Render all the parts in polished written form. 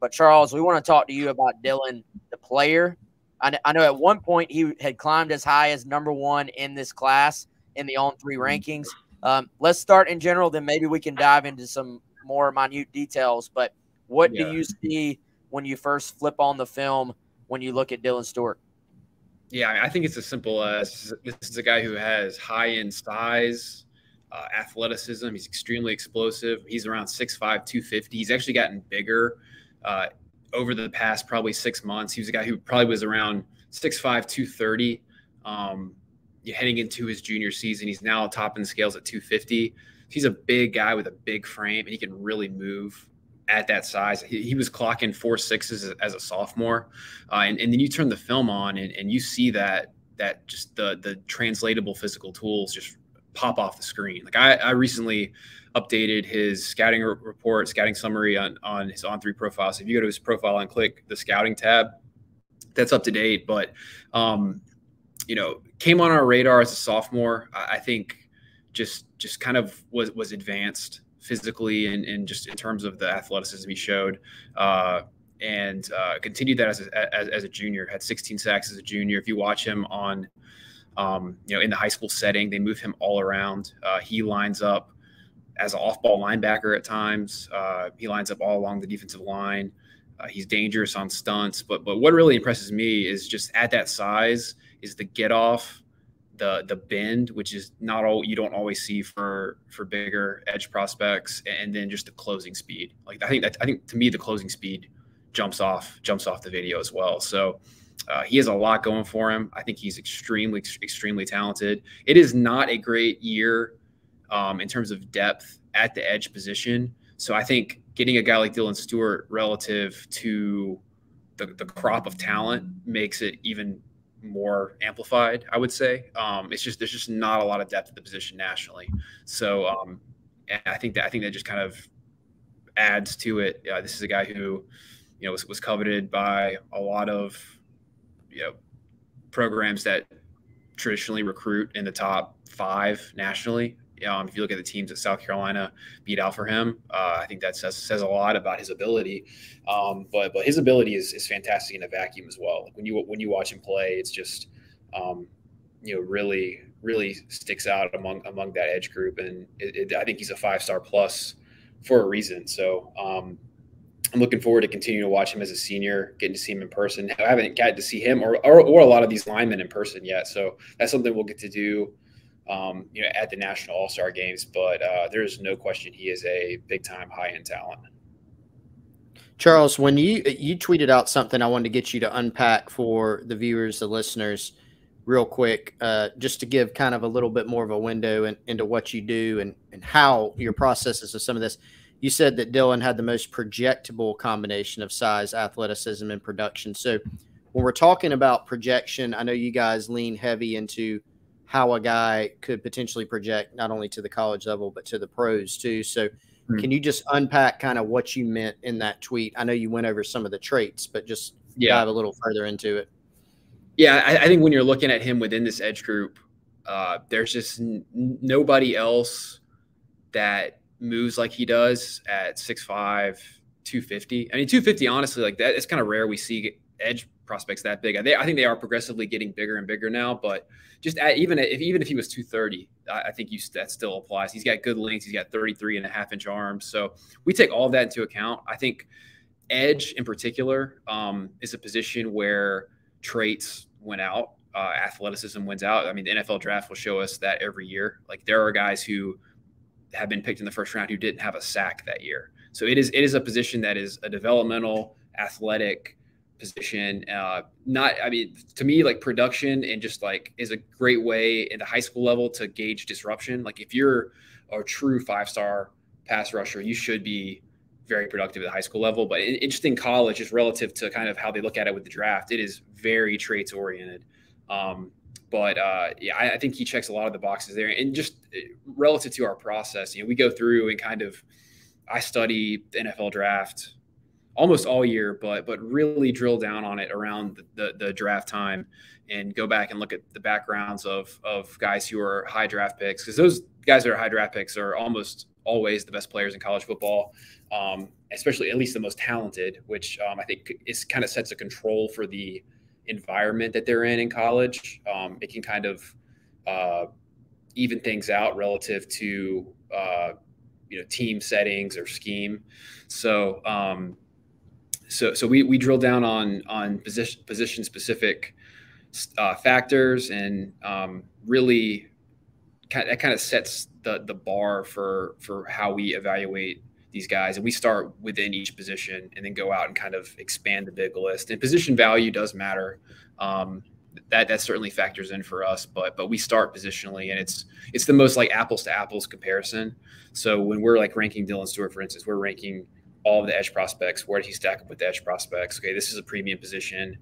But Charles, we want to talk to you about Dylan, the player. I know at one point he had climbed as high as #1 in this class in the On3 rankings. Let's start in general, then maybe we can dive into some more minute details. But what do you see when you first flip on the film when you look at Dylan Stewart? Yeah, I think it's as simple as this is a guy who has high-end size, athleticism. He's extremely explosive. He's around 6'5", 250. He's actually gotten bigger over the past probably 6 months. He was a guy who probably was around 6'5", 230. Heading into his junior season, he's now topping the scales at 250. He's a big guy with a big frame, and he can really move at that size. He was clocking 4.6s as a sophomore. And then you turn the film on and you see that just the translatable physical tools just pop off the screen. Like I recently updated his scouting report, scouting summary on his On3 profile. So if you go to his profile and click the scouting tab, that's up to date. But, came on our radar as a sophomore. I think just kind of was advanced physically and just in terms of the athleticism he showed, and continued that as a junior. Had 16 sacks as a junior. If you watch him on, in the high school setting, they move him all around. He lines up as an off-ball linebacker at times. He lines up all along the defensive line. He's dangerous on stunts. But what really impresses me is just at that size is the get off, the bend, which is not all you don't always see for bigger edge prospects, and then just the closing speed. Like I think to me the closing speed jumps off the video as well. So he has a lot going for him. I think he's extremely talented. It is not a great year in terms of depth at the edge position. So I think getting a guy like Dylan Stewart relative to the crop of talent makes it even more amplified, I would say. There's just not a lot of depth at the position nationally. So I think that just kind of adds to it. This is a guy who, was coveted by a lot of, programs that traditionally recruit in the top 5 nationally. If you look at the teams that South Carolina beat out for him, I think that says a lot about his ability. But his ability is fantastic in a vacuum as well. Like when you watch him play, it's just really sticks out among that edge group, and I think he's a 5-star plus for a reason. So I'm looking forward to continuing to watch him as a senior, getting to see him in person. I haven't gotten to see him or a lot of these linemen in person yet, so that's something we'll get to do. At the National All-Star Games, but there's no question he is a big-time high-end talent. Charles, when you tweeted out something, I wanted to get you to unpack for the viewers, the listeners, real quick, just to give kind of a little bit more of a window into what you do and how your processes of some of this. You said that Dylan had the most projectable combination of size, athleticism, and production. So when we're talking about projection, I know you guys lean heavy into how a guy could potentially project not only to the college level, but to the pros too. So can you just unpack kind of what you meant in that tweet? I know you went over some of the traits, but just dive a little further into it. Yeah, I think when you're looking at him within this edge group, there's just nobody else that moves like he does at 6'5", 250. I mean, 250, honestly, like that, it's kind of rare we see edge prospects that big. I think they are progressively getting bigger and bigger now, but just even if he was 230, I think that still applies. He's got good length. He's got 33.5-inch arms. So we take all of that into account. I think edge in particular is a position where traits went out, athleticism wins out. I mean, the NFL draft will show us that every year. Like there are guys who have been picked in the first round who didn't have a sack that year. So it is a position that is a developmental, athletic position. To me, like production and just like is a great way in the high school level to gauge disruption. Like if you're a true 5-star pass rusher, you should be very productive at the high school level. But interesting college is relative to kind of how they look at it with the draft. It is very traits oriented. I think he checks a lot of the boxes there. And just relative to our process, we go through and I study the NFL draft almost all year, but really drill down on it around the draft time and go back and look at the backgrounds of guys who are high draft picks, because those guys that are high draft picks are almost always the best players in college football, especially at least the most talented, which I think is kind of sets a control for the environment that they're in college. It can kind of even things out relative to team settings or scheme. So so we drill down on position specific factors, and really that kind of sets the bar for how we evaluate these guys. And we start within each position and then go out and kind of expand the big list. And position value does matter. That certainly factors in for us, but we start positionally, and it's the most like apples to apples comparison. So when we're like ranking Dylan Stewart, for instance, we're ranking all of the edge prospects. Where does he stack up with the edge prospects? Okay, this is a premium position.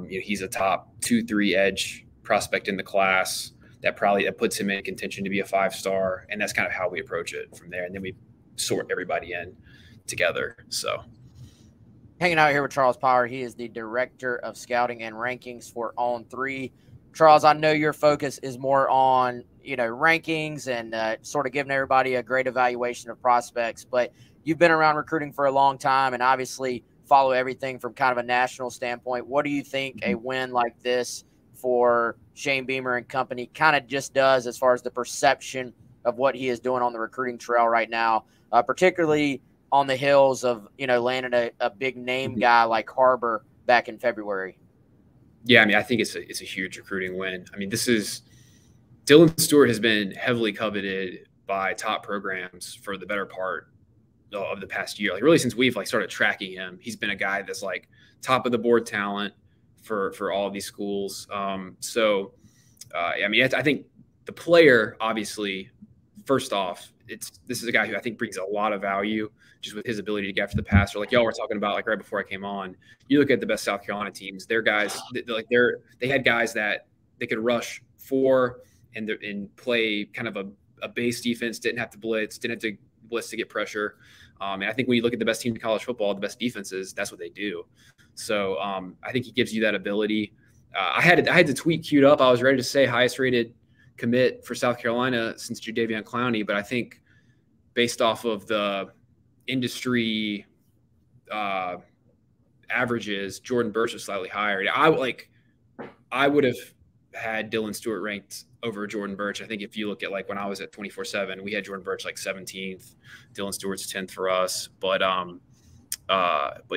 He's a top 2-3 edge prospect in the class. That puts him in contention to be a 5-star, and that's kind of how we approach it from there. And then we sort everybody in together. So, hanging out here with Charles Power, he is the director of scouting and rankings for On3. Charles, I know your focus is more on rankings and sort of giving everybody a great evaluation of prospects, but you've been around recruiting for a long time and obviously follow everything from kind of a national standpoint. What do you think a win like this for Shane Beamer and company kind of just does as far as the perception of what he is doing on the recruiting trail right now, particularly on the heels of, landing a big name guy like Harbor back in February? Yeah, I mean, I think it's a huge recruiting win. I mean, Dylan Stewart has been heavily coveted by top programs for the better part of the past year. Like really since we've started tracking him, he's been a guy that's like top of the board talent for all of these schools. I mean, I think the player, obviously, first off, this is a guy who I think brings a lot of value just with his ability to get after the passer. Like y'all were talking about, like right before I came on, you look at the best South Carolina teams, they're guys they had guys that they could rush for and play kind of a base defense, didn't have to blitz to get pressure. And I think when you look at the best teams in college football, the best defenses, that's what they do. So I think he gives you that ability. I had the tweet queued up. I was ready to say highest rated commit for South Carolina since Jadeveon Clowney, but I think based off of the industry averages, Jordan Burch is slightly higher. I would have had Dylan Stewart ranked over Jordan Burch. I think if you look at when I was at 24/7, we had Jordan Burch 17th, Dylan Stewart's 10th for us. But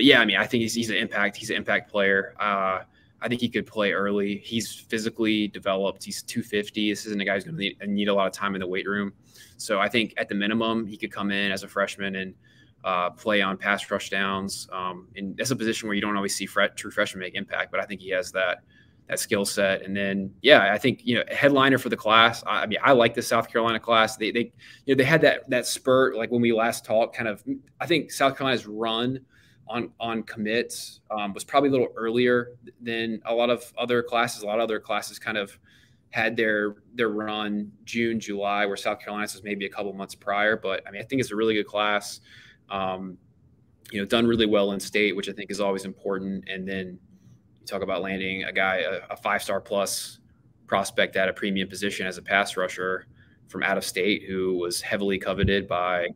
yeah, I mean, I think he's an impact player. I think he could play early. He's physically developed. He's 250. This isn't a guy who's going to need a lot of time in the weight room. So I think at the minimum, he could come in as a freshman and play on pass rush downs. And that's a position where you don't always see true freshmen make impact, but I think he has that skill set. And then, yeah, I think, headliner for the class. I mean, I like the South Carolina class. They had that spurt, like when we last talked, kind of, I think South Carolina's run on commits was probably a little earlier than a lot of other classes. A lot of other classes kind of had their run June, July, where South Carolina's was maybe a couple months prior. But I mean, I think it's a really good class. Done really well in state, which I think is always important. And then you talk about landing a guy, a 5-star plus prospect at a premium position as a pass rusher from out of state, who was heavily coveted by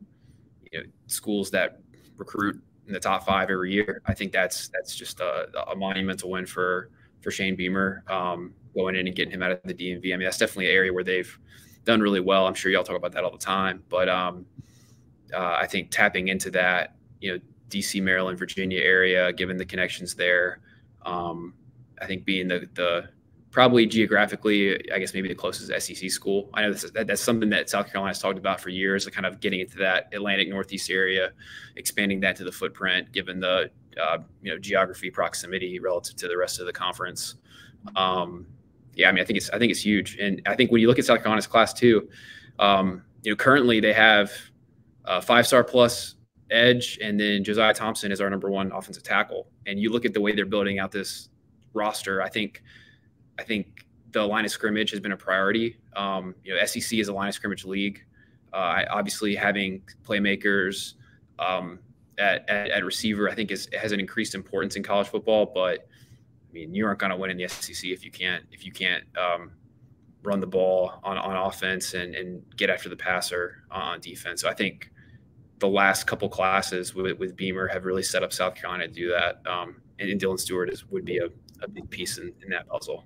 schools that recruit in the top 5 every year. I think that's just a monumental win for Shane Beamer, going in and getting him out of the DMV. I mean, that's definitely an area where they've done really well. I'm sure y'all talk about that all the time, but I think tapping into that, DC, Maryland, Virginia area, given the connections there, I think being the probably geographically, I guess maybe the closest SEC school. I know that's something that South Carolina has talked about for years, kind of getting into that Atlantic Northeast area, expanding that to the footprint, given the geography proximity relative to the rest of the conference. Yeah, I mean, I think it's huge, and I think when you look at South Carolina's class too, currently they have a 5-star plus edge, and then Josiah Thompson is our number 1 offensive tackle. And you look at the way they're building out this roster, I think the line of scrimmage has been a priority. SEC is a line of scrimmage league. Obviously, having playmakers at receiver, I think has an increased importance in college football. But I mean, you aren't going to win in the SEC if you can't run the ball on offense and get after the passer on defense. So I think the last couple classes with Beamer have really set up South Carolina to do that. And Dylan Stewart would be a big piece in that puzzle.